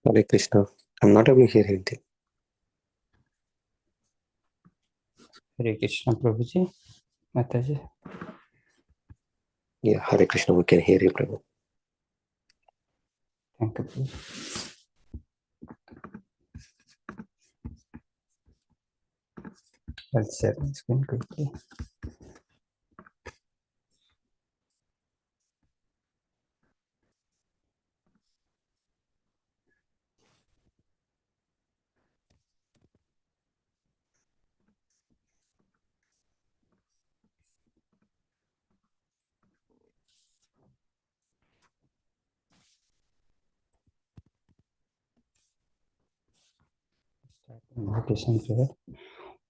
Hare Krishna. I'm not able to hear anything. Hare Krishna, Prabhuji, Mataji. Yeah, Hare Krishna, we can hear you, Prabhu. Thank you, Prabhu. I'll share my screen quickly. Invocation prayer.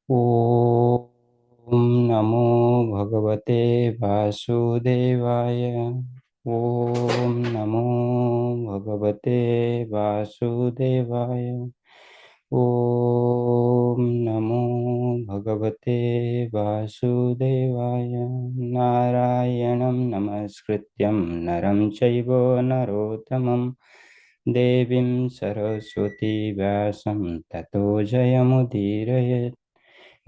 Om Namo Bhagavate Vasudevaya. Om Namo Bhagavate Vasudevaya. Om Namo Bhagavate Vasudevaya. Narayanam Namaskrityam Naram Chaiva Narottamam Devim Saraswati Vyasam Tato Jayamudiraye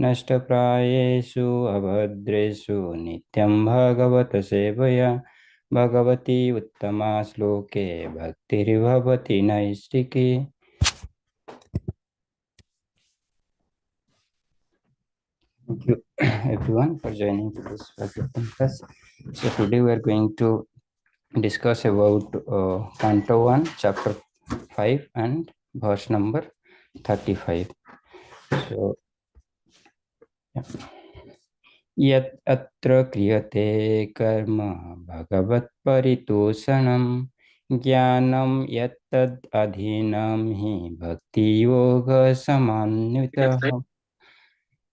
Nashtaprayeshu Abhadreshu Nityam Bhagavata Sevaya Bhagavati Uttama Sloke Bhaktirivavati Naistiki. Thank you everyone for joining to this Bhagavatam class. So today we are going to discuss about Canto 1, Chapter 5 and verse number 35. So, यत् अत्र क्रियते कर्म भगवत् परितोषणं ज्ञानं यत्तद् अधीनं हि भक्तियोग समान्वितः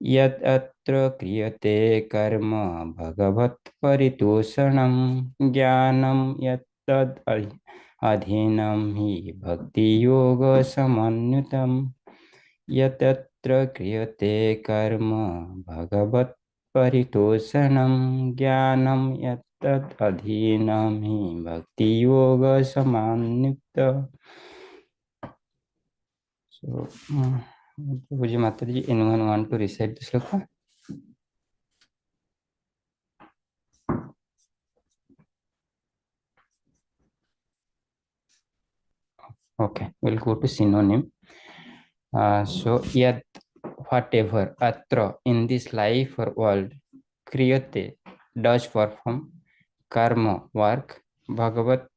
यत् अत्र क्रियते कर्म भगवत् परितोषणं ज्ञानं यत्तद् अधीनं हि भक्तियोग समन्वितम् यतत्र क्रियते कर्म भगवत् परितोषणं ज्ञानं यत्तद् अधीनं हि भक्ति योग समान्वित. So, Puji Mataji, anyone want to recite the sloka? Okay, we'll go to synonym. So, yat, whatever, atra, in this life or world, kriyate, does perform, karma, work, bhagavat,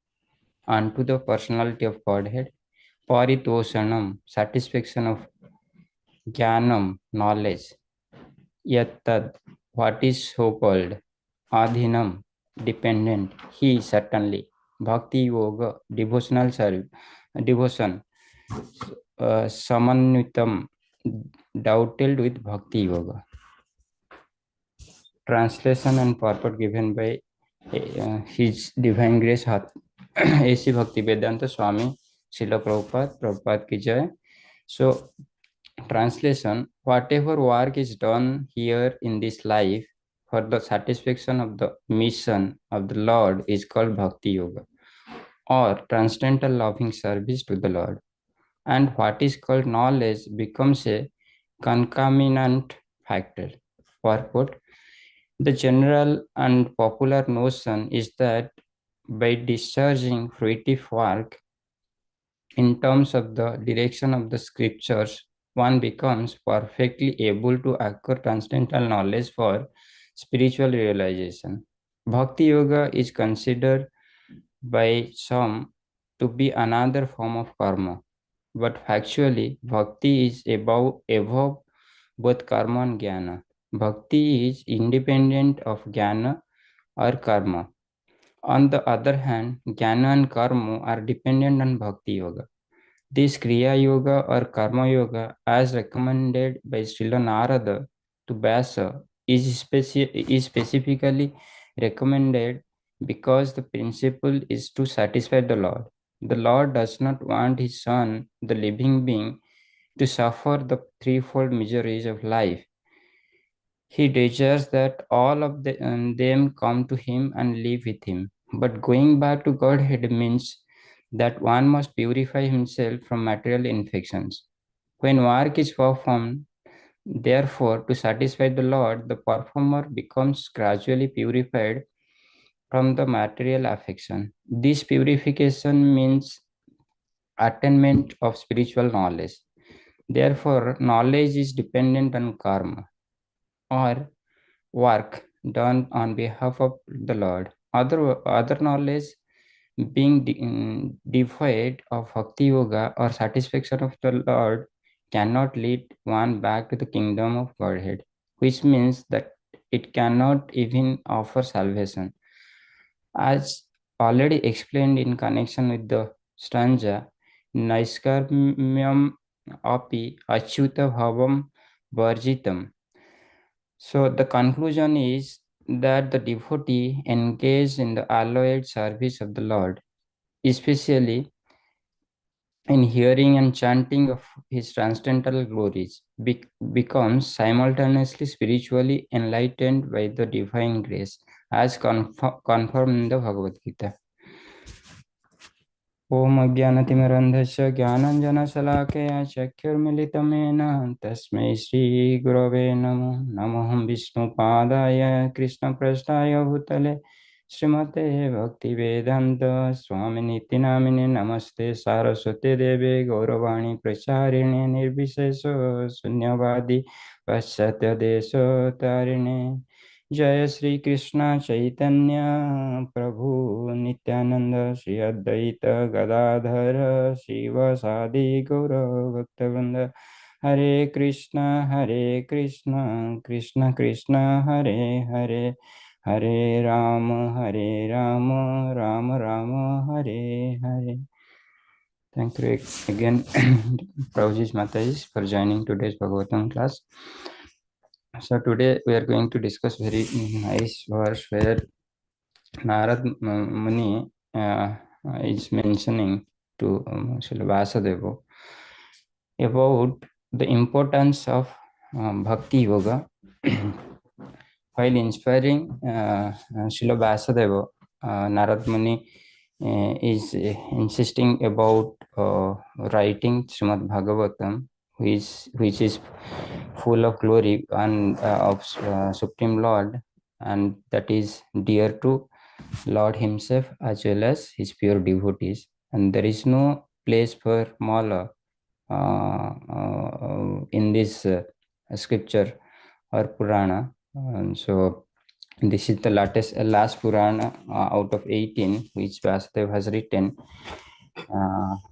unto the personality of Godhead, paritoshanam, satisfaction of jnanam, knowledge, yattad, what is so called, adhinam, dependent, he certainly, bhakti yoga, devotional service, devotion, samanvitam, doubted with bhakti yoga. Translation and purport given by His Divine Grace A.C. Bhaktivedanta Swami Srila Prabhupada ki jai. So, translation: whatever work is done here in this life for the satisfaction of the mission of the Lord is called Bhakti Yoga, or transcendental loving service to the Lord. And what is called knowledge becomes a concomitant factor. Purport: the general and popular notion is that by discharging fruitive work in terms of the direction of the scriptures, one becomes perfectly able to acquire transcendental knowledge for spiritual realization. Bhakti Yoga is considered by some to be another form of karma, but factually, Bhakti is above both karma and jnana. Bhakti is independent of jnana or karma. On the other hand, jnana and karma are dependent on Bhakti Yoga. This Kriya Yoga or Karma Yoga, as recommended by Srila Narada to Vyasa, is specifically recommended because the principle is to satisfy the Lord. The Lord does not want His Son, the living being, to suffer the threefold miseries of life. He desires that all of them come to Him and live with Him. But going back to Godhead means that one must purify himself from material infections. When work is performed, therefore, to satisfy the Lord, the performer becomes gradually purified from the material affection. This purification means attainment of spiritual knowledge. Therefore, knowledge is dependent on karma or work done on behalf of the Lord. Other knowledge being devoid of Bhakti Yoga or satisfaction of the Lord cannot lead one back to the kingdom of Godhead, which means that it cannot even offer salvation. As already explained in connection with the stanza, Naiskarmyam api achyuta bhavam varjitam. So the conclusion is that the devotee engaged in the alloyed service of the Lord, especially in hearing and chanting of his transcendental glories, becomes simultaneously spiritually enlightened by the divine grace, as confirmed in the Bhagavad Gita. ओम अज्ञानतिमिरन्धस्य ज्ञानञ्जनशलाकया चक्षुर्मिलितं येन तस्मै श्रीगुरवे नमो नमः विष्णुपादाय कृष्णप्रेष्ठाय भूतले श्रीमते भक्तिवेदान्त स्वामिनिति नामिने नमस्ते सारस्वते देवे गौरवाणी प्रचारिणे निर्विशेष शून्यवादी पाश्चात्यदेशतारिणे जय श्री कृष्ण चैतन्य प्रभु नित्यानंद श्री अद्वैत गदाधर शिवसादि गौर भक्तवृंद हरे Krishna Krishna Krishna Hare Hare Hare Ram Ram Ram Hare Hare. Thank you again, Prabhuji Mataji, for joining today's Bhagavatam class. So today we are going to discuss very nice verse where Narad Muni is mentioning to Srila Vyasadeva about the importance of Bhakti Yoga. While inspiring Srila Vyasadeva, Narad Muni is insisting about writing Srimad Bhagavatam, which is full of glory and of Supreme Lord, and that is dear to Lord himself as well as his pure devotees. And there is no place for Mala in this scripture or Purana. And so this is the last Purana out of 18 which Vasudev has written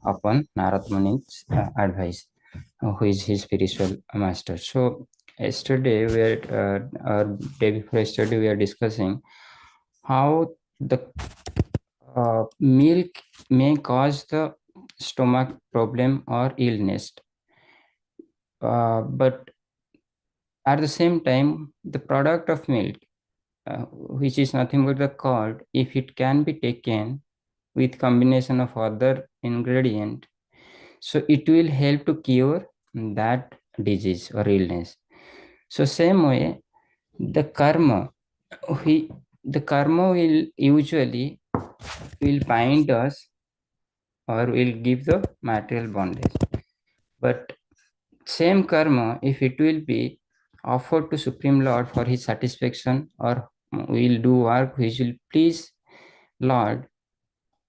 upon Narad Muni's advice, who is his spiritual master. So yesterday, day before yesterday, we are discussing how the milk may cause the stomach problem or illness, but at the same time, the product of milk, which is nothing but the curd, if it can be taken with combination of other ingredient, so it will help to cure that disease or illness. So same way, the karma, the karma will usually will bind us or will give the material bondage. But same karma, if it will be offered to Supreme Lord for his satisfaction, or will do work which will please Lord,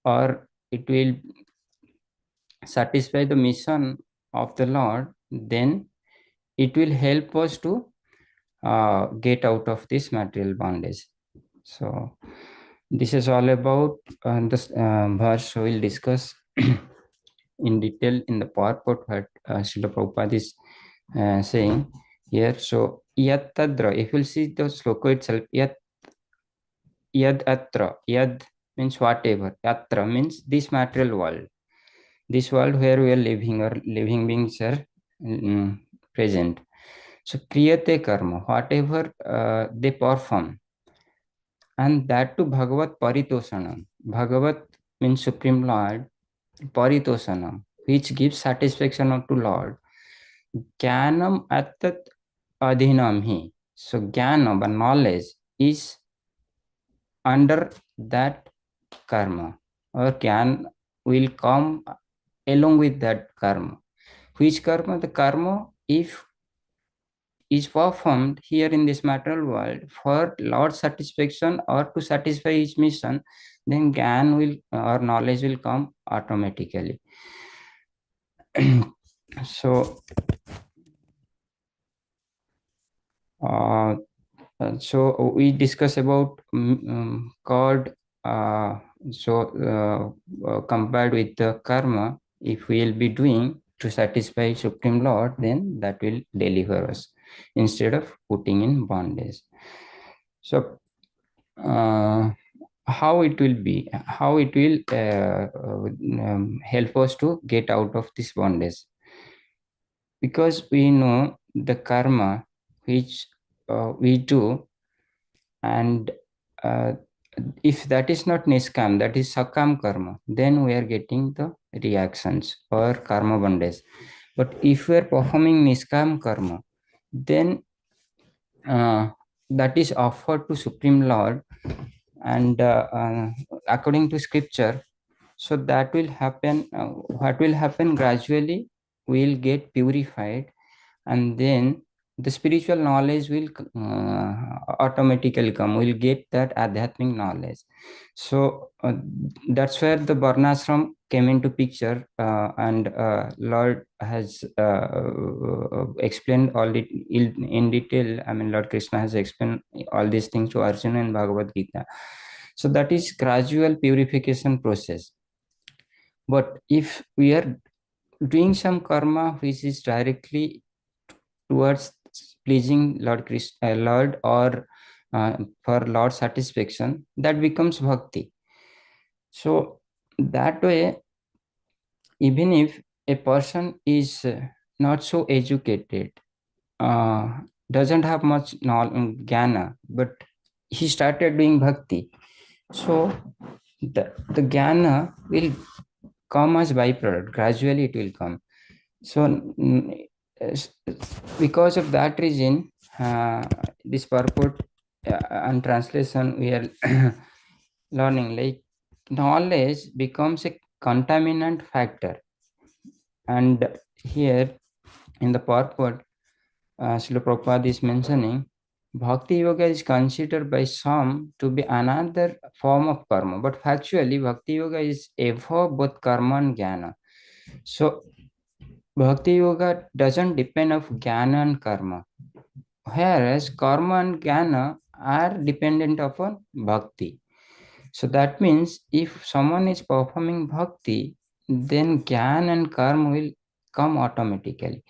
or it will satisfy the mission of the Lord, then it will help us to get out of this material bondage. So this is all about this verse. We will discuss in detail in the PowerPoint what Srila Prabhupada is saying here. So yat tadra, if you see the sloka itself, yat yad atra, yad means whatever, atra means this material world, this world where we are living or living beings are present. So kriyate karma, whatever they perform, and that to Bhagavat Paritoshanam. Bhagavat means Supreme Lord, Paritoshanam, which gives satisfaction to Lord. Jnanam atat adhinam hi. So jnana, but knowledge, is under that karma or jnana, will come along with that karma. Which karma? The karma, if is performed here in this material world for Lord's satisfaction or to satisfy his mission, then Gyan will or knowledge will come automatically. So, uh, so we discuss about God. Compared with the karma, if we will be doing to satisfy Supreme Lord, then that will deliver us instead of putting in bondage. So, how it will be, how it will help us to get out of this bondage? Because we know the karma which we do, and uh, if that is not niskam, that is sakam karma, then we are getting the reactions or karma bondage. But if we are performing niskam karma, then that is offered to Supreme Lord, and according to scripture, so that will happen. What will happen gradually? We'll get purified, and then the spiritual knowledge will automatically come. We'll get that adhyatmic knowledge. So that's where the varnashram came into picture, and Lord has explained all it in detail. I mean, Lord Krishna has explained all these things to Arjuna in Bhagavad Gita. So that is gradual purification process. But if we are doing some karma which is directly towards pleasing Lord Krishna, Lord, or for Lord satisfaction, that becomes bhakti. So that way, even if a person is not so educated, uh, doesn't have much knowledge, jnana, but he started doing bhakti, so the jnana will come as byproduct. Gradually, it will come. So because of that reason, this purport and translation we are learning, like knowledge becomes a contaminant factor. And here in the purport, Srila Prabhupada is mentioning Bhakti Yoga is considered by some to be another form of karma, but factually Bhakti Yoga is ever both karma and jnana. So Bhakti Yoga doesn't depend of jnana and karma, whereas karma and jnana are dependent upon bhakti. So that means if someone is performing bhakti, then jnana and karma will come automatically.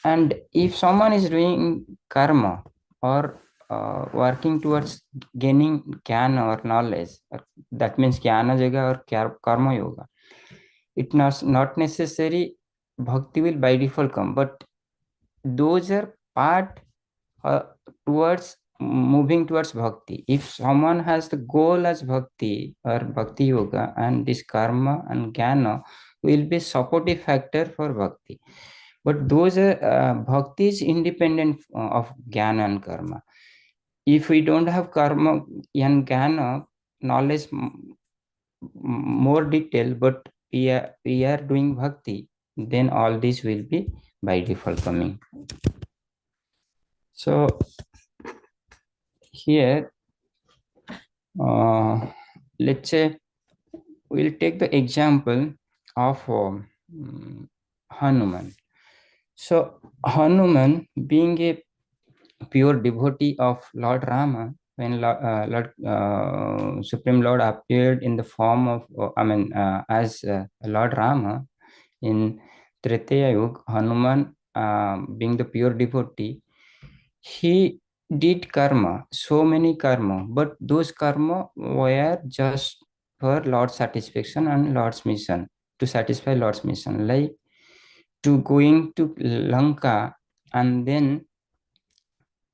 And if someone is doing karma or working towards gaining jnana or knowledge, that means jnana yoga or karma yoga, it not necessary bhakti will by default come, but those are part uh, towards moving towards bhakti. If someone has the goal as bhakti or bhakti yoga, and this karma and jnana will be supportive factor for bhakti. But those are bhakti is independent of jnana and karma. If we don't have karma and jnana knowledge more detail, but we are doing bhakti, then all this will be by default coming. So here, let's say we'll take the example of Hanuman. So Hanuman, being a pure devotee of Lord Rama, when Supreme Lord appeared in the form of, as Lord Rama in Tretaya Yuga, Hanuman, being the pure devotee, he did karma, so many karma, but those karma were just for Lord's satisfaction and Lord's mission, to satisfy Lord's mission, like to going to Lanka and then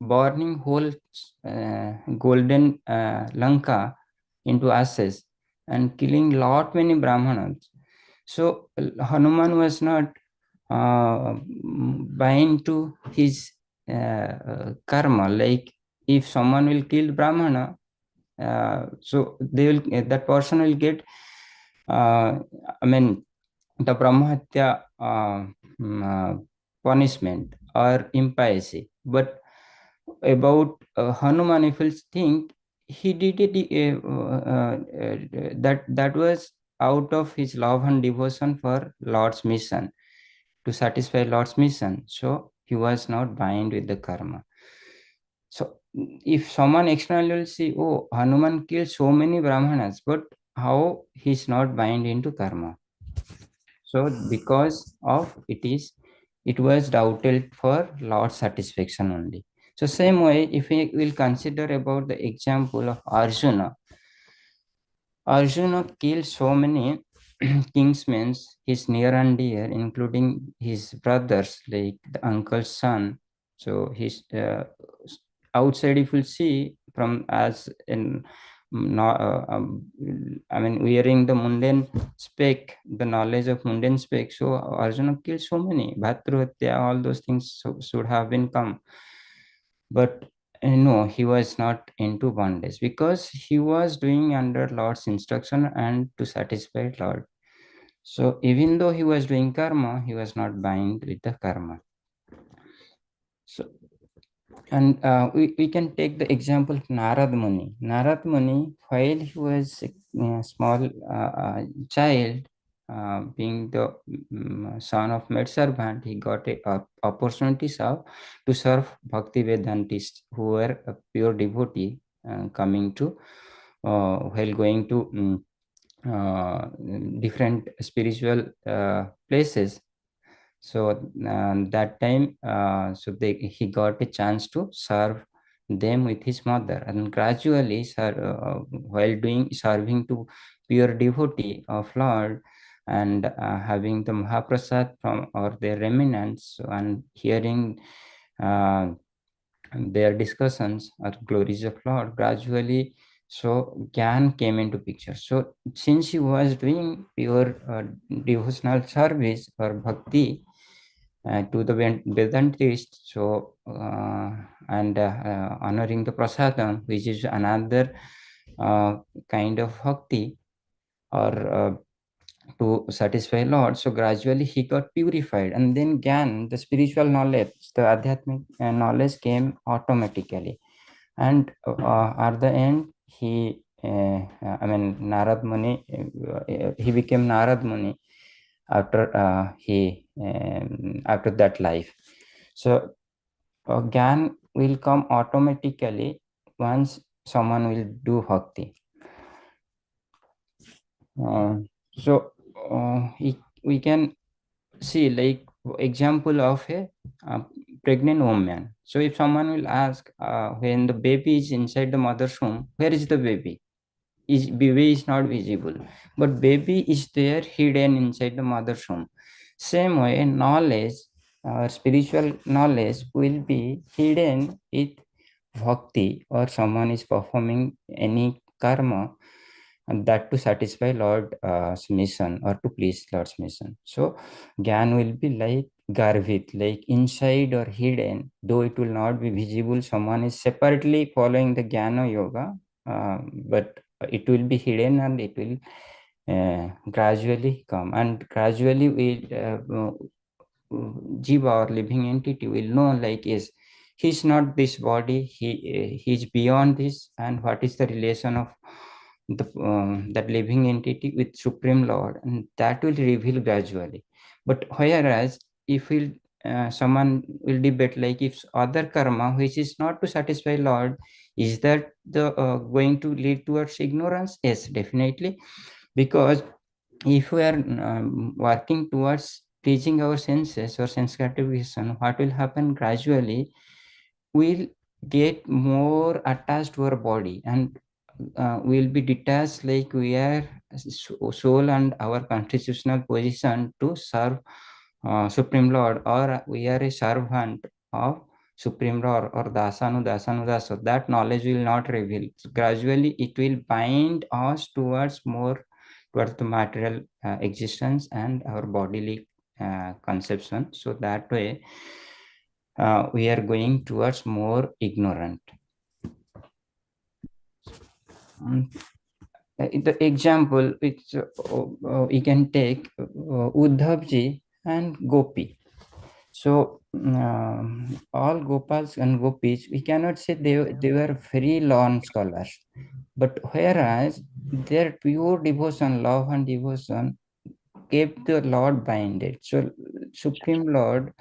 burning whole golden Lanka into ashes and killing lot many Brahmanas. So Hanuman was not bind to his karma. Like if someone will kill Brahmana, so they will that person will get I mean, the Brahmahatya punishment or impiety. But about Hanuman, if you think, he did it, that was out of his love and devotion for Lord's mission, to satisfy Lord's mission. So he was not bound with the karma. So if someone externally will see, oh, Hanuman killed so many Brahmanas, but how he's not bound into karma? So because of it was doubted for Lord's satisfaction only. So same way, if we will consider about the example of Arjuna, Arjuna killed so many kingsmen, his near and dear, including his brothers, like the uncle's son. So his outside, if you see from as in no, I mean, wearing the mundane spec, the knowledge of mundane spec. So Arjuna killed so many. Bhatravatya, all those things should have been come. But no, he was not into bondage because he was doing under Lord's instruction and to satisfy Lord. So even though he was doing karma, he was not bound with the karma. So, and we can take the example of Narad Muni. Narad Muni, while he was a small child, being the son of maid servant, he got a opportunities to serve Bhakti Vedantists who were a pure devotee coming to while going to different spiritual places. So that time, he got a chance to serve them with his mother, and gradually, while doing serving to pure devotee of Lord, and having the Mahaprasad from or their remnants, and hearing uh, their discussions or glories of Lord, gradually, so Gyan came into picture. So since he was doing pure devotional service or bhakti to the Vedantist, so and honoring the prasadam, which is another kind of bhakti or to satisfy Lord. So gradually he got purified, and then Gyan, the spiritual knowledge, the adhyatmic knowledge came automatically. And at the end, Narad Muni, he became Narad Muni after after that life. So Gyan will come automatically once someone will do bhakti. So we can see like example of a pregnant woman. So if someone will ask when the baby is inside the mother's womb, where is the baby? Baby is not visible, but baby is there hidden inside the mother's womb. Same way, knowledge, spiritual knowledge will be hidden with bhakti, or someone is performing any karma, and that to satisfy Lord's mission or to please Lord's mission. So Gyan will be like Garvit, like inside or hidden, though it will not be visible. Someone is separately following the Jnana Yoga, but it will be hidden, and it will gradually come, and gradually jiva or living entity will know like is he's not this body, he's beyond this, and what is the relation of the that living entity with Supreme Lord, and that will reveal gradually. But whereas if we'll someone will debate like if other karma which is not to satisfy Lord, is that the going to lead towards ignorance? Yes, definitely, because if we are working towards pleasing our senses or sense gratification, what will happen gradually? We'll get more attached to our body, and we'll be detached, like we are soul and our constitutional position to serve Supreme Lord, or we are a servant of Supreme Lord, or dasanu dasanu daso. That knowledge will not reveal. So gradually, it will bind us towards more towards the material existence and our bodily conception. So that way, we are going towards more ignorant. the example which we can take Uddhavji and Gopi. So all Gopals and Gopis, we cannot say they were very learned scholars, but whereas their pure devotion, love and devotion kept the Lord binded. So Supreme Lord,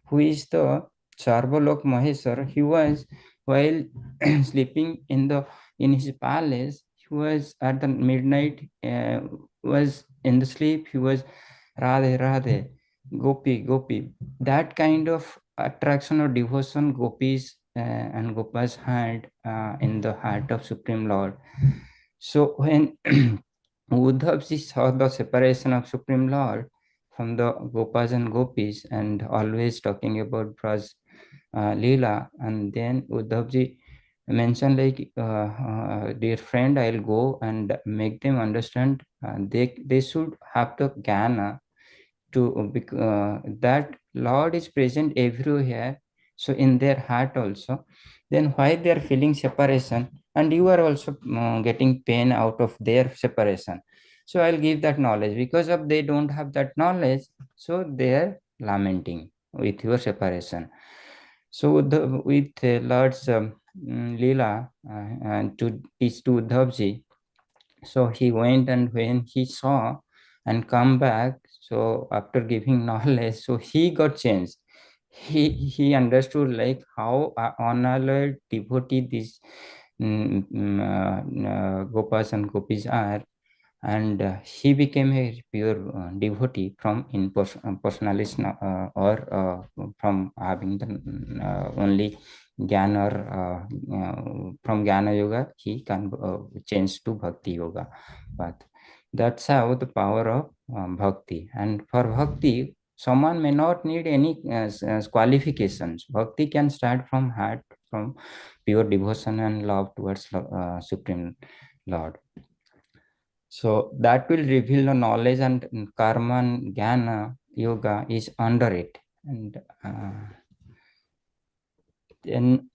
who is the Sarvalok Maheswar, he was while sleeping in his palace, he was at the midnight, was in the sleep, he was Radhe Radhe, Gopi Gopi. That kind of attraction or devotion Gopis and Gopas had in the heart of Supreme Lord. So when Uddhavji saw the separation of Supreme Lord from the Gopas and Gopis and always talking about Braj Leela, and then Uddhavji mentioned like, dear friend, I'll go and make them understand they should have the Jnana to that Lord is present everywhere, so in their heart also. Then why they are feeling separation, and you are also getting pain out of their separation? So I'll give that knowledge, because of they don't have that knowledge, so they are lamenting with your separation. So with Lord's Leela and to teach to Uddhavji, so he went, and when he saw and come back, so after giving knowledge, so he got changed. He understood like how honored devotee these Gopas and Gopis are, and he became a pure devotee from in personalist or from having the only Gyan, or from Jnana Yoga he can change to Bhakti Yoga path. That's how the power of Bhakti. And for Bhakti, someone may not need any qualifications. Bhakti can start from heart, from pure devotion and love towards Supreme Lord. So that will reveal the knowledge, and karma and jnana yoga is under it. And then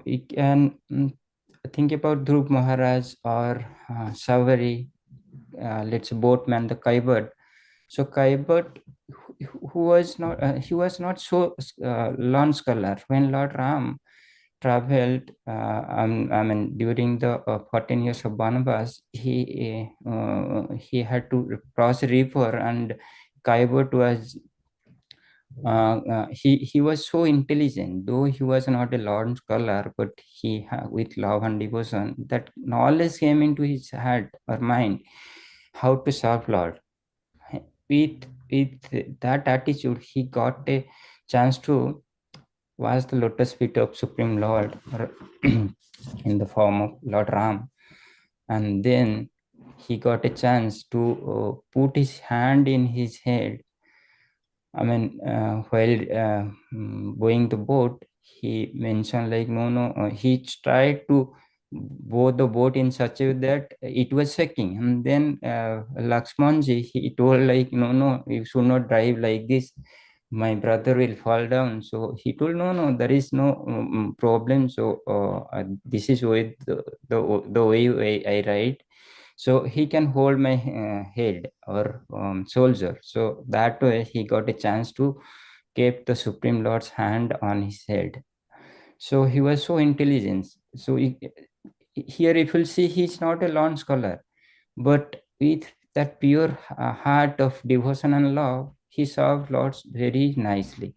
we can think about Dhruv Maharaj or Savari, let's say boatman, the Kaibad. So Kaibad, who was not, he was not so learned scholar. When Lord Ram traveled, I mean, during the 14 years of Banabas, he had to cross a river, and Kaibot was he was so intelligent, though he was not a learned scholar, but with love and devotion, that knowledge came into his heart or mind how to serve Lord. With that attitude, he got a chance to was the lotus feet of Supreme Lord in the form of Lord Ram. And then he got a chance to put his hand in his head. I mean, while going the boat, he mentioned like, no, no, he tried to bow the boat in such a way that it was shaking. And then Lakshmanji, he told like, no, no, you should not drive like this. My brother will fall down. So he told, no, no, there is no problem. So this is way the way I ride, so he can hold my head or shoulder. So that way he got a chance to keep the Supreme Lord's hand on his head. So he was so intelligent. So here if you'll see, he's not a learned scholar, but with that pure heart of devotion and love, he served Lords very nicely.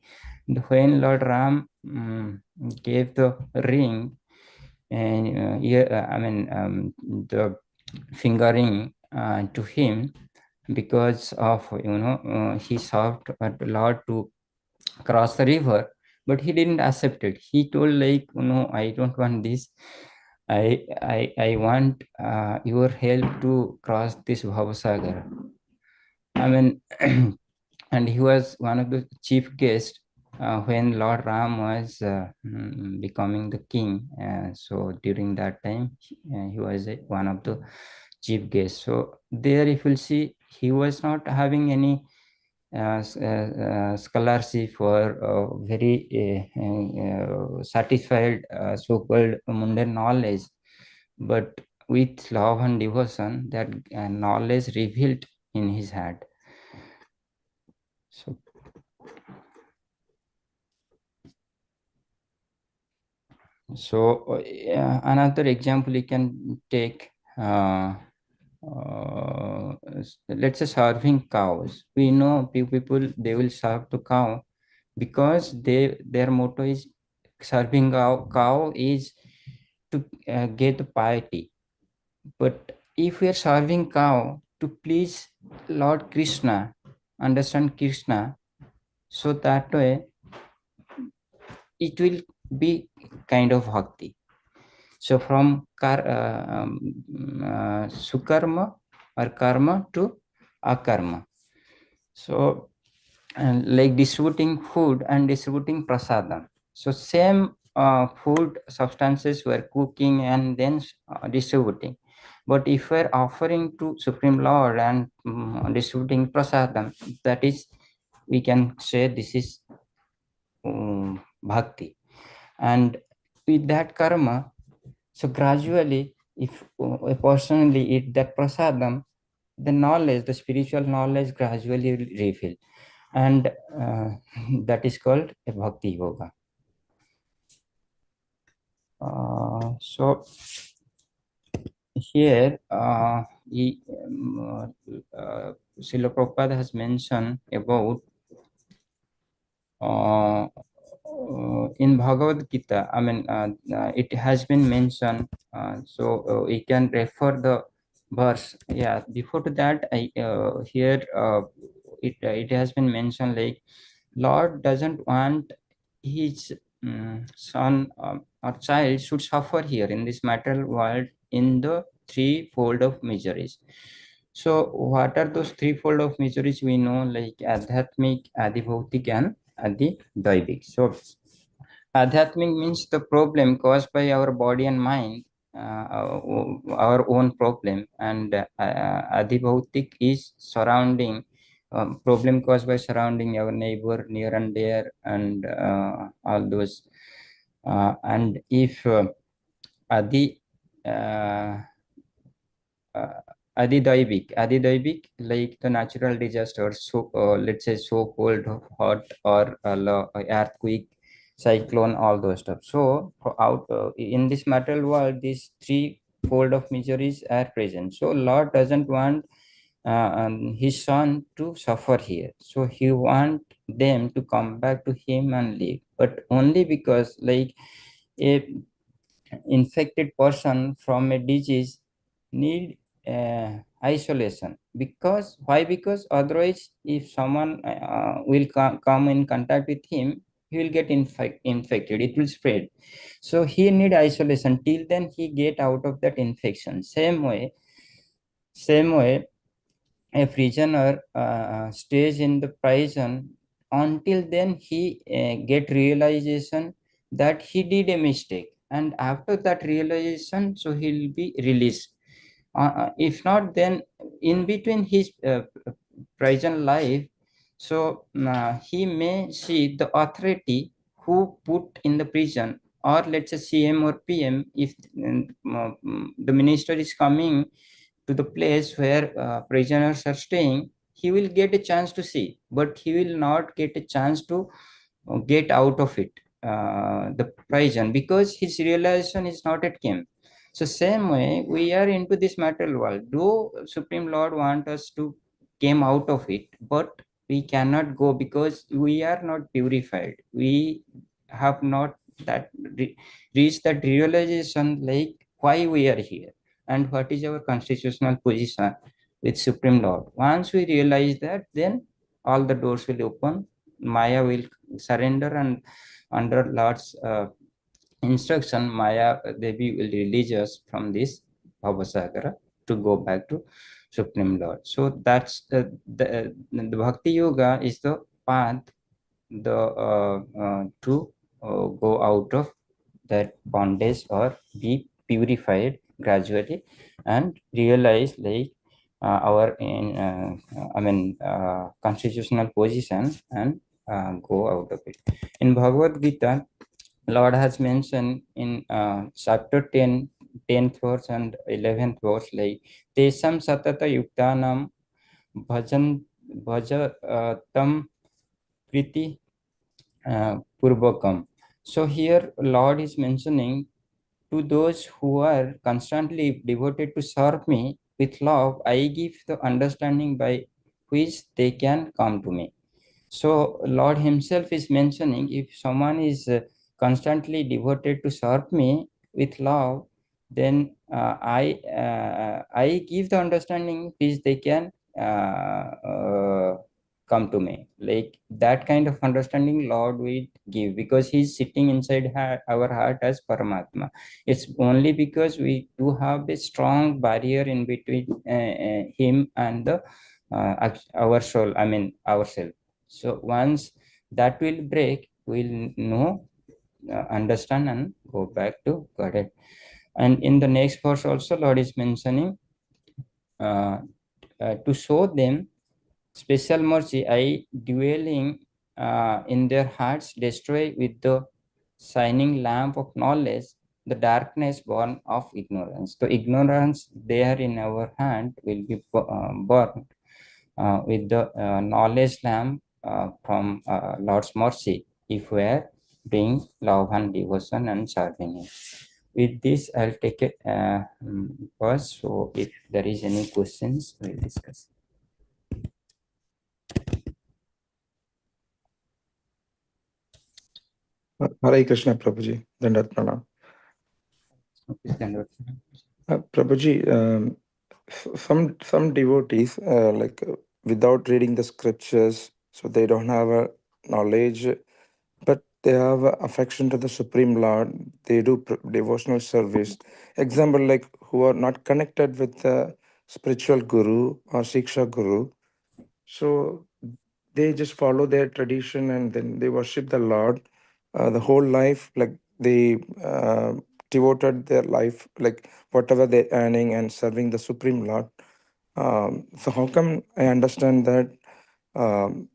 And when Lord Ram gave the ring, and I mean the fingering to him, because of he served a lot to cross the river, but he didn't accept it. He told like, no, I don't want this. I want your help to cross this Bhavasagar. I mean, and he was one of the chief guests when Lord Ram was becoming the king. So during that time, he was one of the chief guests. So there, if you'll see, he was not having any scholarship or very satisfied so-called mundane knowledge, but with love and devotion, that knowledge revealed in his heart. So another example you can take, let's say serving cows. We know people, they will serve the cow because their motto is serving cow is to get the piety. But if we are serving cow to please Lord Krishna, understand Krishna, so that way it will be kind of bhakti. So from sukarma or karma to akarma. So like distributing food and distributing prasadam. So same food substances were cooking and then distributing. But if we're offering to Supreme Lord and distributing prasadam, that is, we can say this is bhakti. And with that karma, so gradually, if a person will eat that prasadam, the knowledge, the spiritual knowledge gradually will reveal. And that is called a bhakti yoga. So here, Srila Prabhupada has mentioned about in Bhagavad Gita. I mean, it has been mentioned. So we can refer the verse. Yeah. Before to that, I here it has been mentioned like Lord doesn't want his son or child should suffer here in this material world in the threefold of miseries. So what are those threefold of miseries? We know like Adhyatmic, Adibhautik, and Adidaivik. So Adhyatmic means the problem caused by our body and mind, our own problem, and Adibhautik is surrounding problem caused by surrounding our neighbor, near and dear, and all those. And if Adi uh, Adidaivik, like the natural disasters, so let's say so cold, hot, or earthquake, cyclone, all those stuff. So out in this material world, these three fold of miseries are present. So Lord doesn't want his son to suffer here. So he want them to come back to him and live, but only because like a infected person from a disease need isolation. Because why? Because otherwise if someone will come in contact with him, he will get infected, it will spread. So he need isolation till then he get out of that infection. Same way a prisoner stays in the prison until then he get realization that he did a mistake, and after that realization, so he'll be released. If not, then in between his prison life, so he may see the authority who put in the prison, or let's say CM or PM, if the minister is coming to the place where prisoners are staying, he will get a chance to see, but he will not get a chance to get out of it, the prison, because his realization is not at came. So same way we are into this material world. Though Supreme Lord want us to came out of it, but we cannot go because we are not purified. We have not that reached that realization like why we are here and what is our constitutional position with Supreme Lord. Once we realize that, then all the doors will open. Maya will surrender, and under Lord's instruction, Maya Devi will release us from this Bhavasagara to go back to Supreme Lord. So that's the Bhakti Yoga is the path to go out of that bondage or be purified gradually and realize like our in constitutional position and go out of it. In Bhagavad Gita, Lord has mentioned in chapter 10 10th verse and 11th verse, like Tesam Satata Yuktanam Bhajan Bhajatam Priti Purvakam. So here Lord is mentioning to those who are constantly devoted to serve me with love, I give the understanding by which they can come to me. So Lord Himself is mentioning if someone is constantly devoted to serve me with love, then I give the understanding which they can come to me. Like that kind of understanding Lord will give, because He's sitting inside our heart as Paramatma. It's only because we do have a strong barrier in between Him and the our soul. I mean ourselves. So once that will break, we'll know, understand, and go back to Godhead. And in the next verse also, Lord is mentioning uh, to show them special mercy, I dwelling in their hearts, destroy with the shining lamp of knowledge the darkness born of ignorance. The ignorance there in our hand will be burned with the knowledge lamp from Lord's mercy, if we are doing love and devotion and serving Him. With this, I'll take it pause. So, if there is any questions, we'll discuss. Hare Krishna, Prabhuji. Dandat Pranam. Okay, then Prabhuji, some devotees, without reading the scriptures, so they don't have a knowledge, but they have a affection to the Supreme Lord. They do devotional service. Example, like who are not connected with the spiritual guru or Siksha guru. So they just follow their tradition and then they worship the Lord the whole life. Like they devoted their life, like whatever they're earning and serving the Supreme Lord. So how come I understand that um,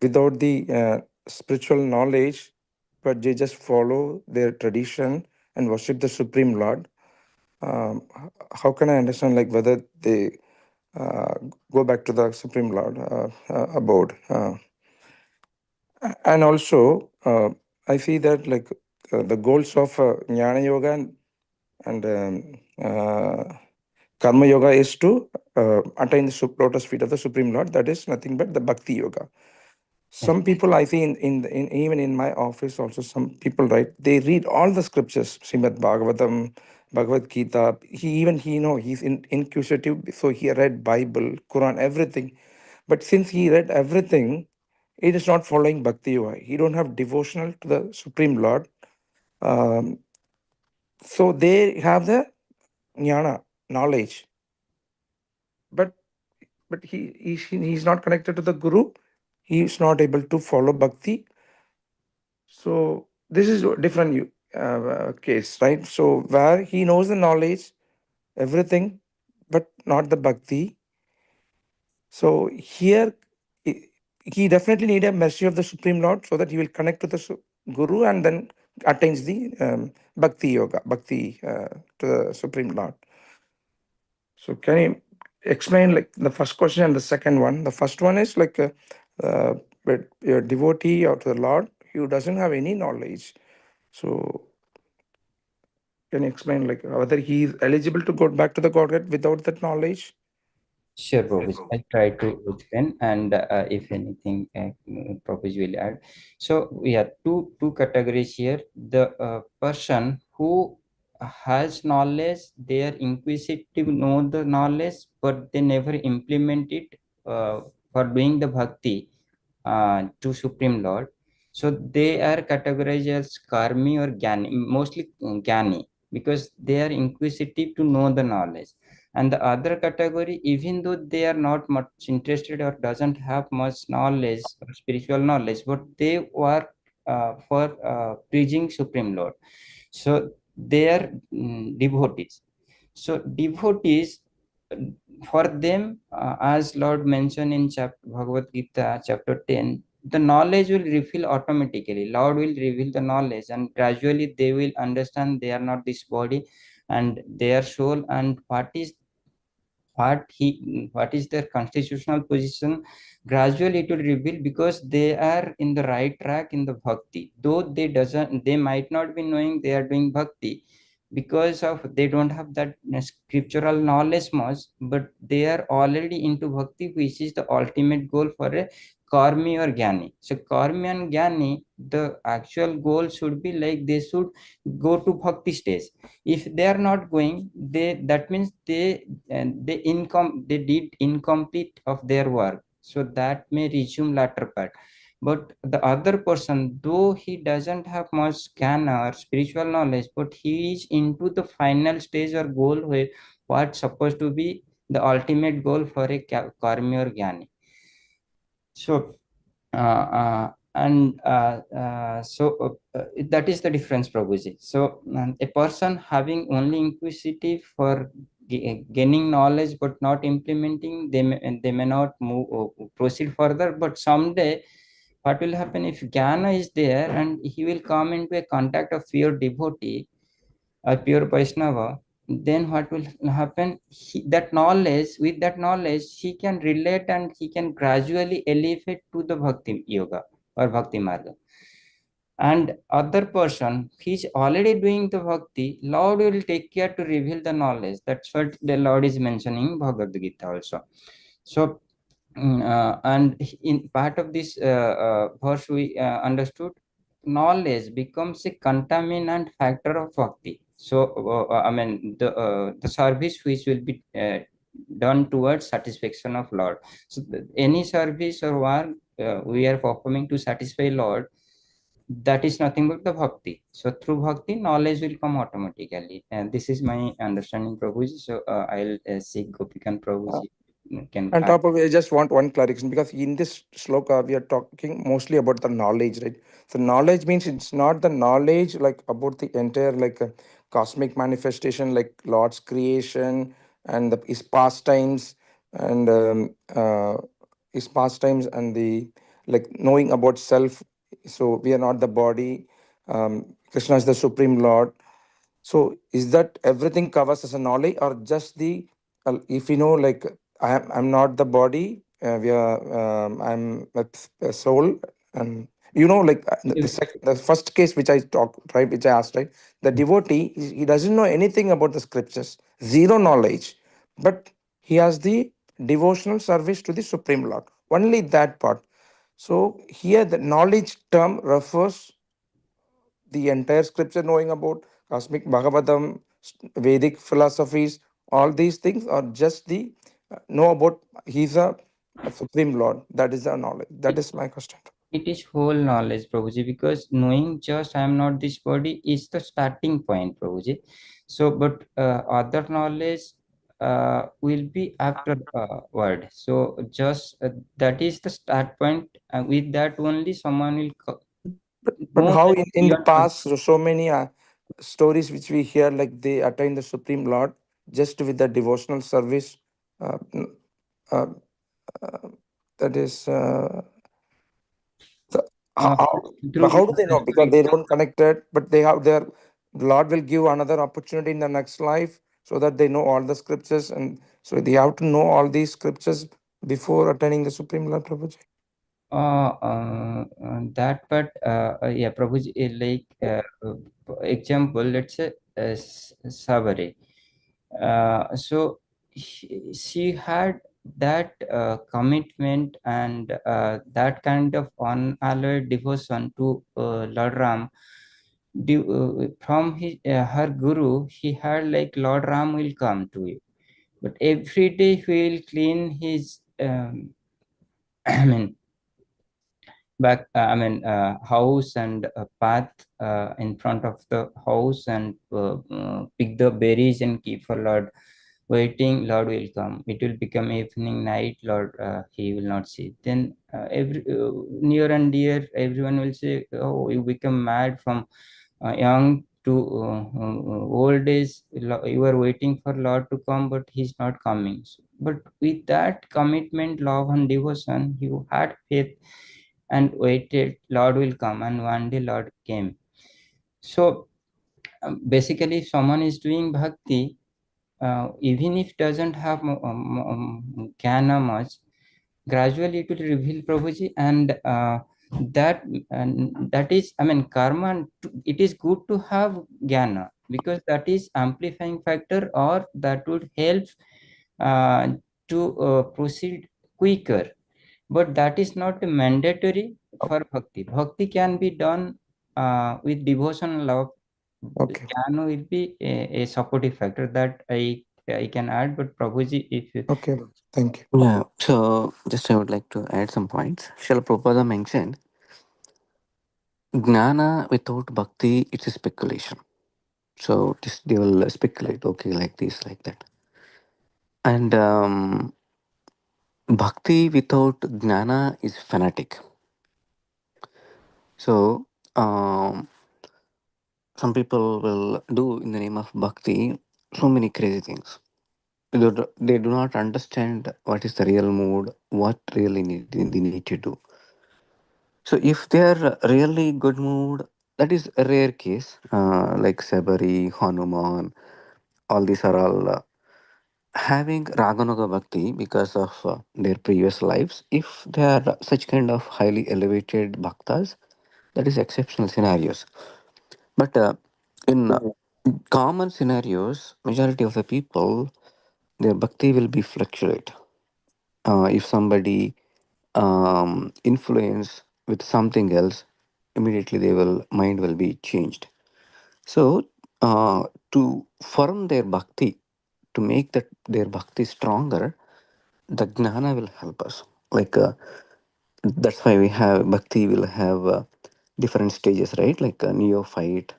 without the spiritual knowledge, but they just follow their tradition and worship the Supreme Lord? How can I understand like whether they uh, go back to the Supreme Lord abode? And also, I see that like the goals of Jnana Yoga and Karma Yoga is to attain the lotus feet of the Supreme Lord. That is nothing but the Bhakti Yoga. Some people I see in even in my office also, some people, right, they read all the scriptures, Srimad Bhagavatam, Bhagavad Gita. He he's inquisitive, so he read Bible, Quran, everything. But since he read everything, he is not following Bhakti Yoga. He don't have devotional to the Supreme Lord. Um, so they have the jnana, knowledge, but he's not connected to the Guru. He is not able to follow Bhakti. So this is a different case, right? So where he knows the knowledge, everything, but not the Bhakti. So here he he definitely need a mercy of the Supreme Lord so that he will connect to the Guru and then attains the Bhakti Yoga, Bhakti to the Supreme Lord. So can you explain like the first question and the second one? The first one is like but a devotee or to the Lord who doesn't have any knowledge. So can you explain like whether he is eligible to go back to the Godhead without that knowledge? Sure, Prabhuji. I try to explain, and if anything, Prabhuji will add. So we have two categories here. The person who has knowledge, they are inquisitive, know the knowledge, but they never implement it for doing the bhakti to Supreme Lord. So they are categorized as karmi or jnani, mostly jnani, because they are inquisitive to know the knowledge. And the other category, even though they are not much interested or doesn't have much knowledge or spiritual knowledge, but they work for preaching Supreme Lord. So they are devotees. So devotees, for them, as Lord mentioned in Bhagavad Gita, chapter 10, the knowledge will reveal automatically. Lord will reveal the knowledge, and gradually they will understand they are not this body, and their soul, and what is their constitutional position. Gradually it will reveal, because they are in the right track in the bhakti, though they might not be knowing they are doing bhakti, because of they don't have that scriptural knowledge much, but they are already into bhakti, which is the ultimate goal for a karmi or gyani. So karmi and gyani, the actual goal should be like they should go to bhakti stage. If they are not going, they that means they did incomplete of their work, so that may resume latter part. But the other person, though he doesn't have much jnana or spiritual knowledge, but he is into the final stage or goal, where what's supposed to be the ultimate goal for a karmi or jnani. So that is the difference, Prabhuji. So a person having only inquisitive for gaining knowledge but not implementing, they may not move proceed further. But someday, what will happen if jnana is there and he will come into a contact of pure devotee or pure Vaishnava, then what will happen? That knowledge, with that knowledge, he can relate and he can gradually elevate to the bhakti yoga or bhakti marga. And other person, he's already doing the bhakti, Lord will take care to reveal the knowledge. That's what the Lord is mentioning in Bhagavad Gita also. So, and in part of this verse, we understood knowledge becomes a contaminant factor of bhakti. So, I mean, the service which will be done towards satisfaction of Lord. So, any service or work we are performing to satisfy Lord, that is nothing but the bhakti. So, through bhakti, knowledge will come automatically. And this is my understanding, Prabhuji. So, I'll seek Gopikan Prabhuji can On add. top of it, I just want one clarification, because in this sloka we are talking mostly about the knowledge, right? So knowledge means it's not the knowledge like about the entire like cosmic manifestation, like Lord's creation and his pastimes and the like knowing about self. So we are not the body. Krishna is the supreme Lord. So is that everything covers as a knowledge, or just the if you know like I'm not the body, we are I'm a soul, and you know like the first case which I talked, right, which I asked, right, the devotee he doesn't know anything about the scriptures, zero knowledge, but he has the devotional service to the supreme Lord, only that part. So here the knowledge term refers the entire scripture, knowing about cosmic Bhagavatam, Vedic philosophies, all these things, or just the know about he's a supreme Lord. That is the knowledge. That is my question. It is whole knowledge, Prabhuji, because knowing just I am not this body is the starting point, Prabhuji. So, but other knowledge will be after word. So, just that is the start point. With that only, someone will But know how that in the beyond. past, so many stories which we hear, like they attain the supreme Lord just with the devotional service. Uh, uh, uh, that is. So Uh, but through how do they know? Because they spiritual. don't connected, but they have their Lord will give another opportunity in the next life so that they know all the scriptures, and so they have to know all these scriptures before attaining the Supreme Lord Prabhuji. That part, yeah, Prabhuji, like example, let's say Sabari. So she had that commitment and that kind of unalloyed devotion to Lord Ram. From her guru, he had like Lord Ram will come to you, but every day he will clean his. I mean house and path in front of the house, and pick the berries and keep for Lord, waiting Lord will come. It will become evening, night, Lord he will not see. Then every near and dear, everyone will say, oh, you become mad from young to old age. You are waiting for Lord to come, but he's not coming. But with that commitment, love and devotion, you had faith and waited Lord will come, and one day Lord came. So basically, if someone is doing bhakti, even if doesn't have jnana much, gradually it will reveal Prabhuji, that that is, I mean, karma. It is good to have jnana because that is amplifying factor, or that would help uh, to proceed quicker. But that is not mandatory for bhakti. Bhakti can be done with devotion, love. Okay. Jnana will be a supportive factor that I can add. But Prabhuji, if you, Okay. Thank you. Yeah, so just I would like to add some points. Srila Prabhupada mentioned, Gnana without bhakti, it's a speculation. So this, they will speculate, okay, like this, like that. And bhakti without Gnana is fanatic. So some people will do in the name of bhakti so many crazy things. They do not understand what is the real mood, what really they need to do. So if they are really good mood, that is a rare case. Like Sabari, Hanuman, all these are all having Raganuga Bhakti because of their previous lives. If they are such kind of highly elevated bhaktas, that is exceptional scenarios. But in common scenarios, majority of the people, their bhakti will be fluctuate. If somebody influence with something else, immediately they will mind will be changed. So to firm their bhakti, to make that their bhakti stronger, the gnana will help us. Like that's why we have bhakti will have different stages, right? Like neophyte,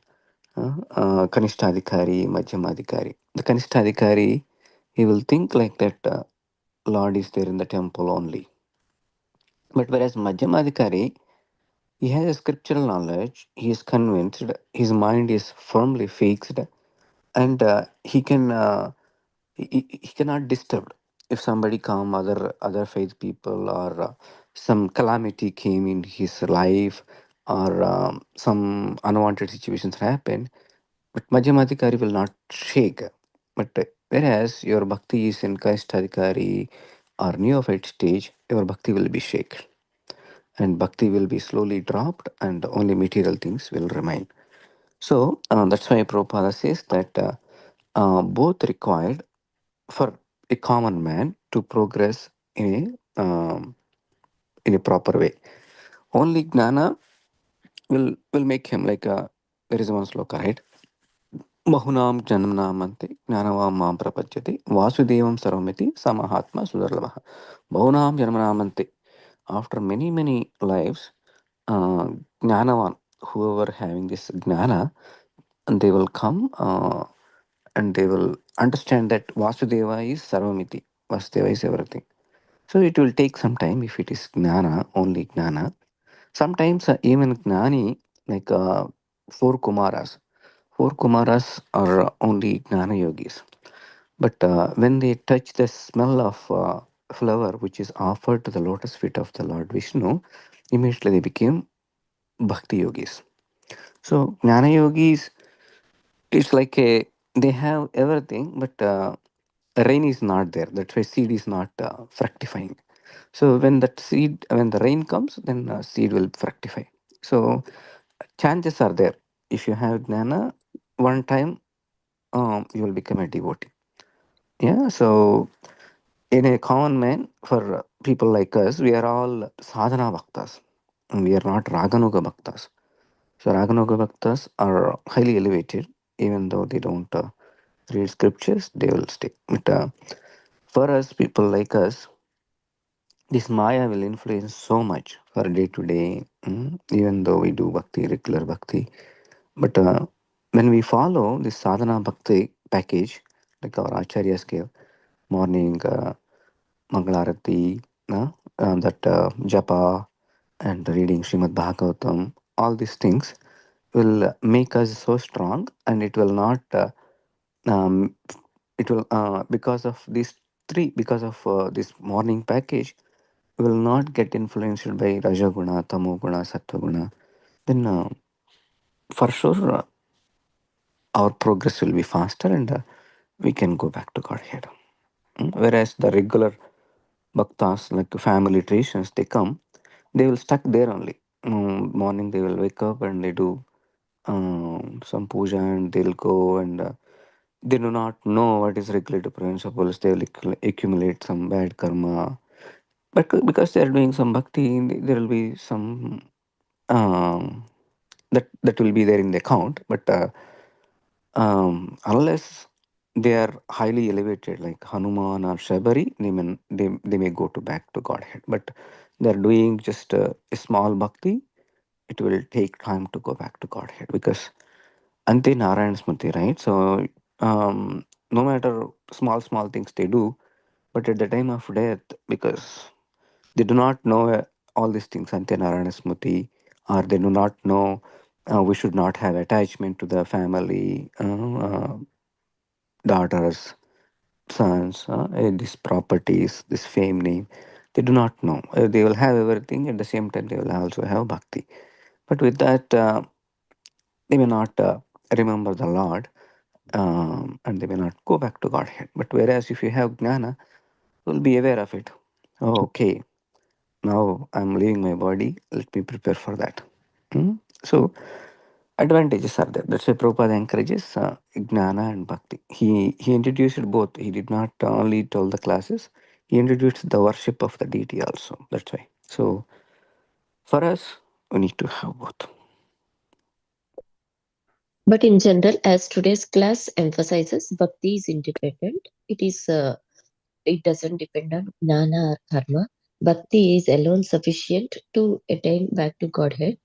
kanishtadikari, madhyamadikari. The kanishtadikari, he will think like that Lord is there in the temple only. But whereas madhyamadikari, he has a scriptural knowledge, he is convinced, his mind is firmly fixed, and he cannot disturb. If somebody come, other faith people, or some calamity came in his life, or some unwanted situations happen, but Madhyamadikari will not shake. But whereas your bhakti is in Kaishtadikari or neophyte stage, your bhakti will be shaken, and bhakti will be slowly dropped, and only material things will remain. So that's why Prabhupada says that both required for a common man to progress in a proper way. Only Gnana will make him like there is one sloka, right? Bahunam Janamnamante Gnanavam Mam Prapachati Vasudevam Sarvamiti Samahatma Sudarlavaha. Bahunam Janamnamante. After many, many lives, Gnanavan, whoever having this Gnana, and they will come and they will understand that Vasudeva is Sarvamiti. Vasudeva is everything. So it will take some time if it is Gnana, only Gnana. Sometimes even Gnani, like four Kumaras are only Gnana yogis. But when they touch the smell of flower which is offered to the lotus feet of the Lord Vishnu, immediately they became Bhakti yogis. So Gnana yogis, it's like they have everything, but rain is not there. That's why seed is not fructifying. So when the rain comes, then seed will fructify. So chances are there. If you have gnana, one time you will become a devotee. Yeah. So in a common man, for people like us, we are all sadhana bhaktas. And we are not raganuga bhaktas. So raganuga bhaktas are highly elevated, even though they don't read scriptures, they will stay. But for us, people like us, this Maya will influence so much for day to day, even though we do bhakti, regular bhakti. But when we follow this sadhana bhakti package, like our acharyas gave, morning Mangalarati, that japa, and reading Srimad Bhagavatam, all these things will make us so strong, and it will not, um, it will, because of these three, because of this morning package, will not get influenced by Rajaguna, Tamoguna, Sattvaguna, then for sure our progress will be faster, and we can go back to Godhead. Whereas the regular bhaktas, like family traditions, they come, they will stuck there only. Morning they will wake up and they do some puja, and they'll go, and they do not know what is regulated principles. They will accumulate some bad karma, but because they are doing some bhakti, there will be some um, that will be there in the account. But unless they are highly elevated, like Hanuman or Shabari, they may go to back to Godhead. But they are doing just a small bhakti, it will take time to go back to Godhead, because Ante Narayan Smriti, right? So no matter small things they do, but at the time of death, because they do not know all these things, Ante Narayan Smriti, or they do not know we should not have attachment to the family, daughters, sons, these properties, this fame, name. They do not know. They will have everything, at the same time they will also have bhakti. But with that, they may not remember the Lord, and they may not go back to Godhead. But whereas if you have jnana, you will be aware of it. Oh, okay, now I'm leaving my body, let me prepare for that. Hmm? So, advantages are there. That's why Prabhupada encourages jnana and bhakti. He introduced both. He did not only tell the classes, he introduced the worship of the deity also. That's why. So, for us, we need to have both. But in general, as today's class emphasizes, bhakti is independent. It doesn't depend on jnana or karma. Bhakti is alone sufficient to attain back to Godhead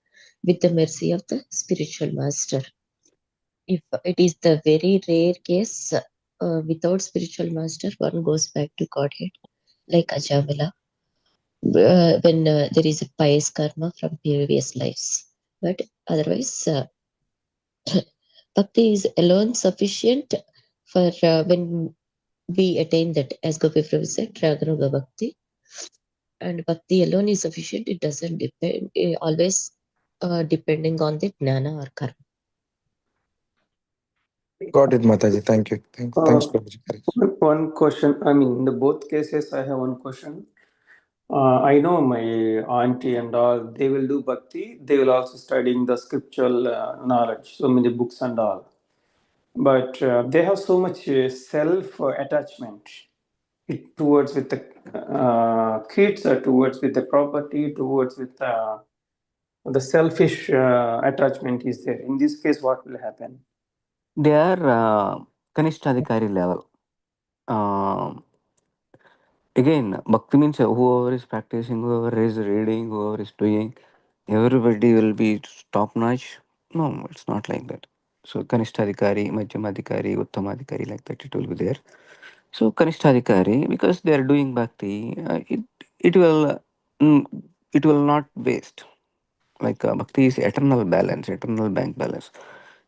with the mercy of the spiritual master. If it is the very rare case, without spiritual master, one goes back to Godhead, like Ajamila, when there is a pious karma from previous lives. But otherwise, bhakti is alone sufficient for when we attain that, as Gopi Prabhu said, Raganuga Bhakti. And bhakti alone is sufficient. It doesn't depend, always depending on the jnana or karma. Got it, Mataji. Thank you. Thanks Uh, for the one question. I mean, in the both cases, I have one question. I know my auntie and all, they will do bhakti. They will also studying the scriptural knowledge, so many books and all. But they have so much self attachment towards with the kids, or towards with the property, towards with the selfish attachment is there. In this case, what will happen? They are Kanishthadikari level. Um Again, bhakti means whoever is practicing, whoever is reading, whoever is doing, everybody will be top notch. No, it's not like that. So Kanishtadikari, Madhyamadikari, Uttamadikari, like that it will be there. So Kanishtadikari, because they are doing bhakti, it will mm, it will not waste. Like bhakti is eternal balance, eternal bank balance.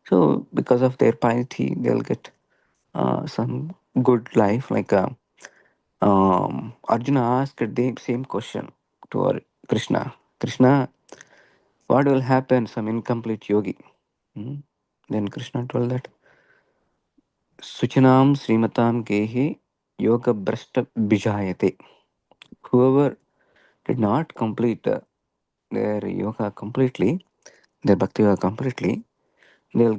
So because of their piety, they'll get some good life. Like Arjuna asked the same question to our Krishna. Krishna, what will happen some incomplete yogi? Hmm? Then Krishna told that Suchinam Srimatam Gehe Yoga Brashta Bijayate. Whoever did not complete their yoga completely, their bhakti yoga completely, they'll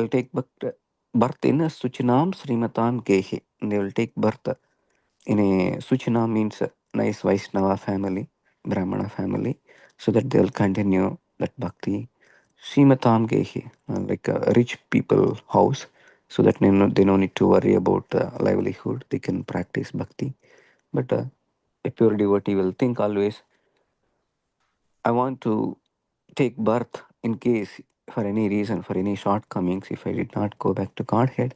take birth in a Suchinam Srimatam Gehe. They will take birth in a Suchina means a nice Vaishnava family, Brahmana family, so that they'll continue that bhakti. Srimatam Gehi, like a rich people house, so that they no need to worry about livelihood. They can practice bhakti. But a pure devotee will think always, I want to take birth in case for any reason, for any shortcomings, if I did not go back to Godhead,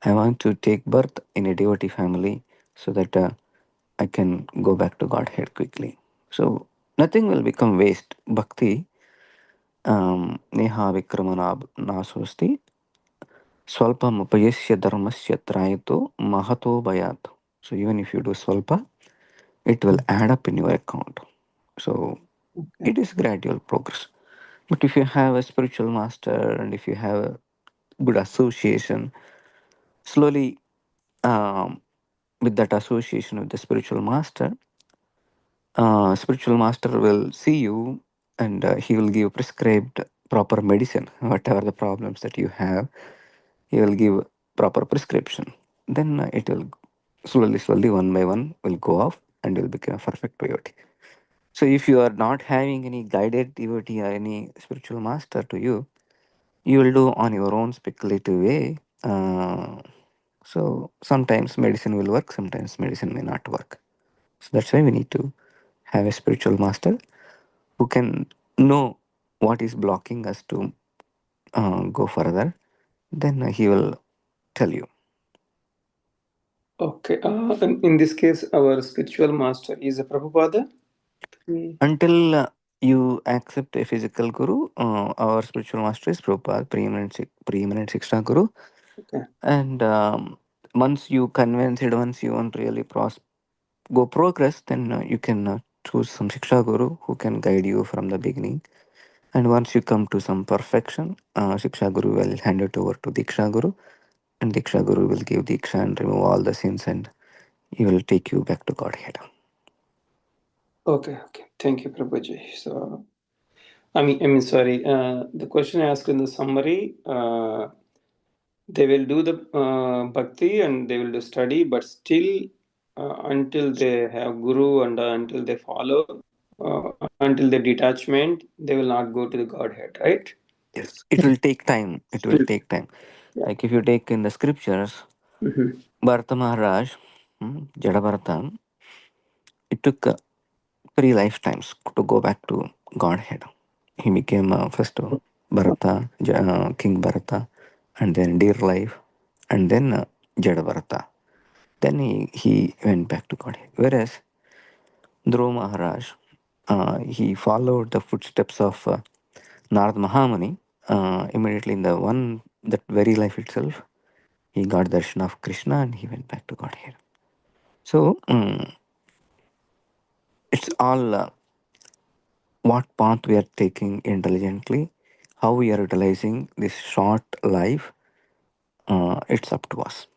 I want to take birth in a devotee family so that I can go back to Godhead quickly. So nothing will become waste. Bhakti, neha vikramana nasosti, swalpam upayasya dharmasya trayato mahato bayat. So even if you do swalpa, it will add up in your account. So Okay. it is gradual progress. But if you have a spiritual master and if you have good association. Slowly, um, with that association with the spiritual master will see you, and he will give prescribed proper medicine. Whatever the problems that you have, he will give proper prescription. Then it will slowly, one by one, will go off and will become a perfect devotee. So if you are not having any guided devotee or any spiritual master to you, you will do on your own speculative way. So sometimes medicine will work, sometimes medicine may not work. So that's why we need to have a spiritual master who can know what is blocking us to go further. Then he will tell you. Okay. In this case, our spiritual master is a Prabhupada. Mm. Until you accept a physical guru, our spiritual master is Prabhupada, preeminent Shiksha Guru. Okay. And once you convince it, once you want really go progress, then you can choose some Shiksha Guru who can guide you from the beginning. And once you come to some perfection, Shiksha Guru will hand it over to Diksha Guru, and Diksha Guru will give Diksha and remove all the sins, and he will take you back to Godhead. Okay. Okay. Thank you, Prabhuji. So, sorry. The question I asked in the summary, they will do the bhakti and they will do study, but still, until they have guru and until they follow, until the detachment, they will not go to the Godhead, right? Yes, it will take time. It will Still, take time. yeah. Like if you take in the scriptures, Mm-hmm. Bharata Maharaj, Jada Bharata, it took 3 lifetimes to go back to Godhead. He became first Bharata, King Bharata, and then dear life, and then Jada Bharata. Then he went back to Godhead. Whereas Dhruva Maharaj, he followed the footsteps of Narad Mahamuni. Immediately in the one that very life itself, he got darshan of Krishna and he went back to Godhead. So it's all what path we are taking intelligently, how we are utilizing this short life. It's up to us.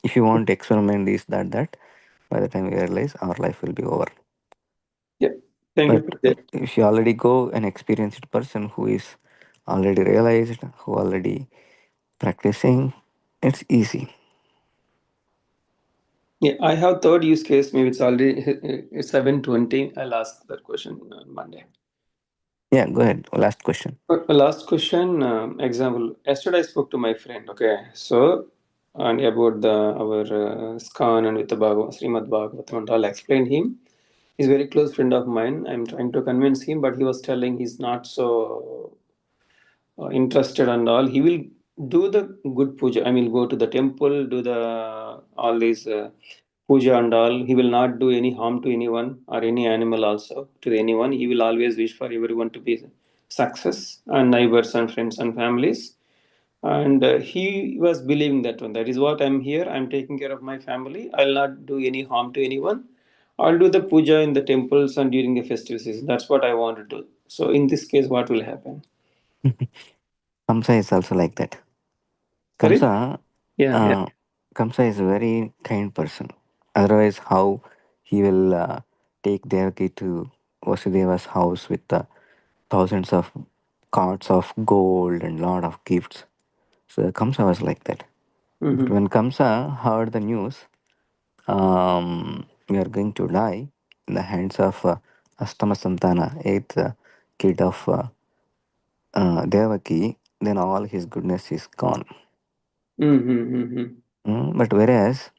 If you want to experiment this, that, by the time we realize, our life will be over. Yeah. Thank you, But Prabhuji. if you already go an experienced person who is already realized, who already practicing, it's easy. Yeah, I have third use case. Maybe it's already it's 7:20. I'll ask that question on Monday. Yeah, go ahead. Last question. Last question. Example. Yesterday I spoke to my friend. Okay, so and about the our scan and with the Srimad Bhagavatam and all. I explained him. He's a very close friend of mine. I'm trying to convince him, but he was telling he's not so interested and all. He will do the good puja. I mean, go to the temple, do the all these puja and all. He will not do any harm to anyone or any animal also to anyone. He will always wish for everyone to be success and neighbors and friends and families. And he was believing that one. That is what I'm here. I'm taking care of my family. I'll not do any harm to anyone. I'll do the puja in the temples and during the festive season. That's what I want to do. So in this case, what will happen? Kamsa is also like that. Sorry? Kamsa, Yeah, yeah. uh, Kamsa is a very kind person. Otherwise, how he will take Devaki to Vasudeva's house with thousands of carts of gold and lot of gifts. So Kamsa was like that. But Mm-hmm. when Kamsa heard the news, we are going to die in the hands of Astama Santana, eighth kid of Devaki, then all his goodness is gone. Mm-hmm. Mm-hmm. But whereas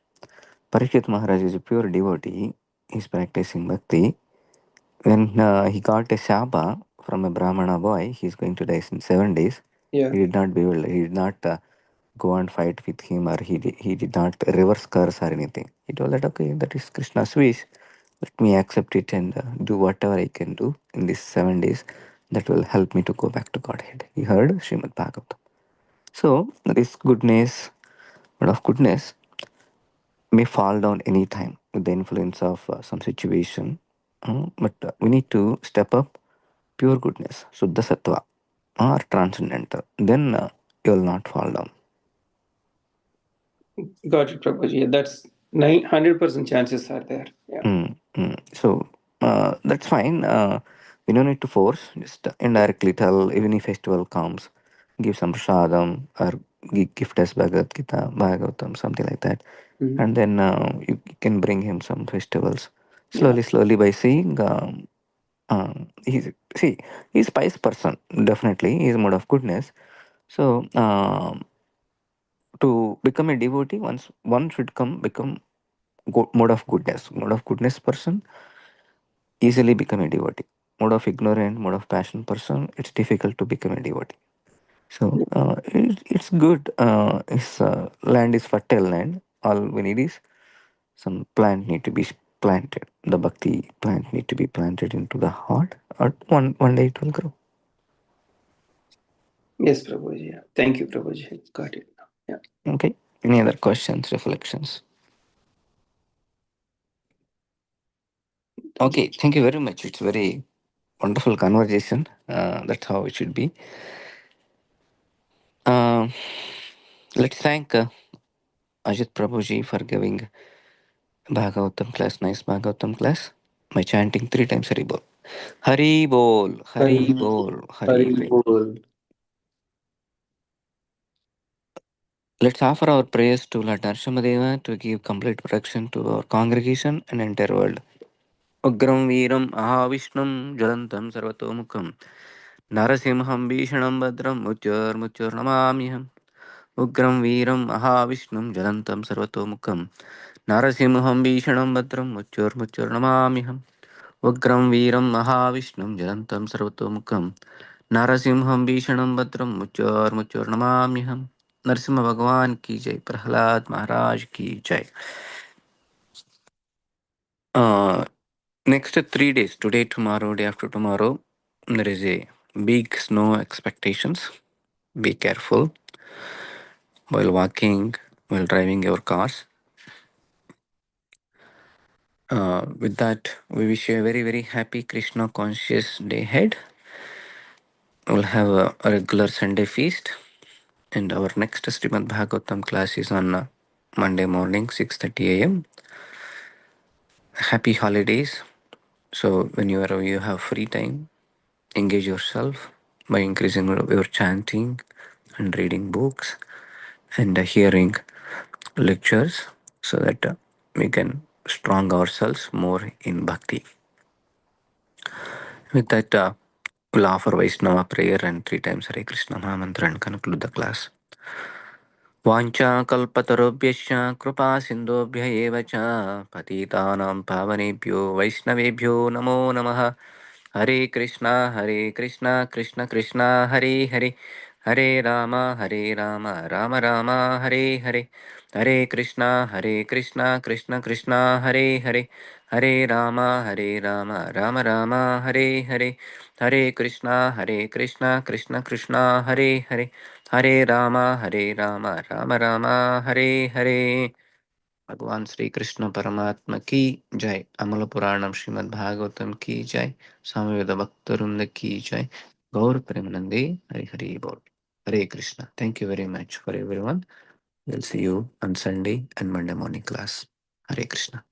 Parikshit Maharaj is a pure devotee, he's practicing bhakti. When he got a shapa from a Brahmana boy, he's going to die in 7 days. Yeah. He did not be able, he did not go and fight with him, or he did not reverse curse or anything. He told that, okay, that is Krishna's wish. Let me accept it and do whatever I can do in these 7 days that will help me to go back to Godhead. He heard Srimad Bhagavatam. So, this goodness, word of goodness, may fall down anytime with the influence of some situation. But we need to step up pure goodness, Suddha Sattva. or transcendental, then you will not fall down. Got it, Prabhuji. That's 900% chances are there. Yeah. So that's fine. We don't need to force. Just indirectly tell, even if festival comes, give some prasadam or gift us Bhagavad Gita, Bhagavatam, something like that. Mhm. And then you can bring him some festivals. Yeah. Slowly by seeing, he's, see, he's pious person, definitely. He's a mode of goodness. So to become a devotee, once one should become mode of goodness. Mode of goodness person easily become a devotee. Mode of ignorant, mode of passion person, it's difficult to become a devotee. So it's good. His land is fertile land. All we need is some plant need to be planted. The bhakti plant need to be planted into the heart, or one day it will grow. Yes, Prabhuji. Yeah. Thank you, Prabhuji. Got it. Yeah. Okay. Any other questions, reflections? Okay. Thank you very much. It's very wonderful conversation. That's how it should be. Uh, let's thank Ajit Prabhuji for giving Bhagavatam class, nice Bhagavatam class, by chanting 3 times Hari Bol. Hari Bol, Hari Hari Bol, Hari Hari Bol. Bol. Let's offer our prayers to Lord Narshamadeva to give complete protection to our congregation and entire world. Ugram Veeram Ahavishnam Jalantam Sarvatomukam Narasimham Bhishanam Badram Mutyur Namamiham. Ugram Veeram Ahavishnam Jalantam Sarvatomukam Narasimham Bhishanam Badram Mutyur Namamiham. Ugram Veeram Mahavishnam Jalantam Sarvatomukam Narasimham Bhishanam Badram Mutyur Namamiham. Narasimha भगवान की जय, प्रहलाद महाराज की जय. Next 3 days, today, tomorrow, day after tomorrow, there is a big snow expectations. Be careful while walking, while driving your cars. With that, we wish you a very, very happy Krishna conscious day ahead. We'll have a regular Sunday feast, and our next Srimad Bhagavatam class is on Monday morning, 6:30 a.m. Happy holidays. So whenever you have free time, engage yourself by increasing your chanting and reading books and hearing lectures, so that we can strong ourselves more in bhakti. With that, we'll offer Vaishnava prayer and 3 times Hare Krishna Mahamantra and conclude the class. वाञ्छाकल्पतरुभ्यश्च कृपा सिन्धुभ्य एव च पतितानां पावनेभ्यो वैष्णवेभ्यो नमो नमः. हरे कृष्णा कृष्ण कृष्णा हरे हरे, हरे राम राम राम हरे हरे. हरे कृष्णा कृष्ण कृष्णा हरे हरे, हरे राम राम राम हरे हरे. हरे कृष्णा कृष्ण कृष्णा हरे हरे, हरे राम राम राम हरे हरे. भगवान श्री कृष्ण परमात्मा की जय. अमल पुराणम श्रीमद् भागवतम की जय. समवेद भक्त वृंद की जय. गौर प्रेमानंदे. हरि हरि बोल. Hare Krishna. Thank you very much for everyone. We'll see you on Sunday and Monday morning class. Hare Krishna.